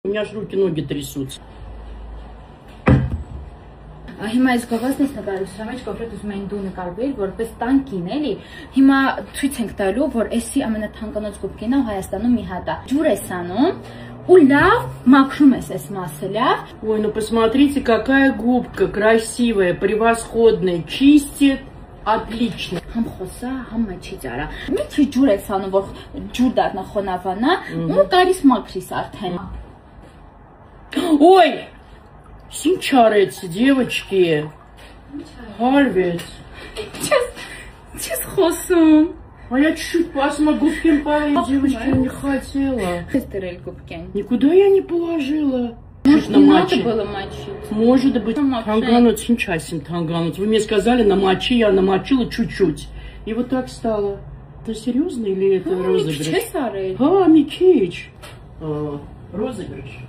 У меня аж руки-ноги трясутся. Հիմա այս գովազդից նկարիչի մեջ կոնկրետ ուզում էին դու նկարվել, որպես տանկին, էլի։ Հիմա ցույց ենք տալու, որ էսի ամենաթանկանոց գուբկինը Հայաստանում մի հատ է։ Ջուր ես անում, ու լավ մաքրում ես այս մասը, լավ։ Ой, ну посмотрите, какая губка красивая, превосходная, чистит, отлично. Համ խոսա, համ մաչից արա։ Մի քիչ ջուր ես անում, որ ջուր դառնա խոնավանա, ու կարիս մաքրիս արդեն։ Ой! Синчарец, девочки. Харвет. Чес խոսում։ А я чуть-чуть пасма губкин парить, девочки, я не хотела. Никуда я не положила. Чуть намочи. Было мочить. Может быть, танганут, синчасин танганут. Вы мне сказали, намочи, я намочила чуть-чуть. И вот так стало. Это серьезно или это розыгрыш? А, Микич. Розыгрыш.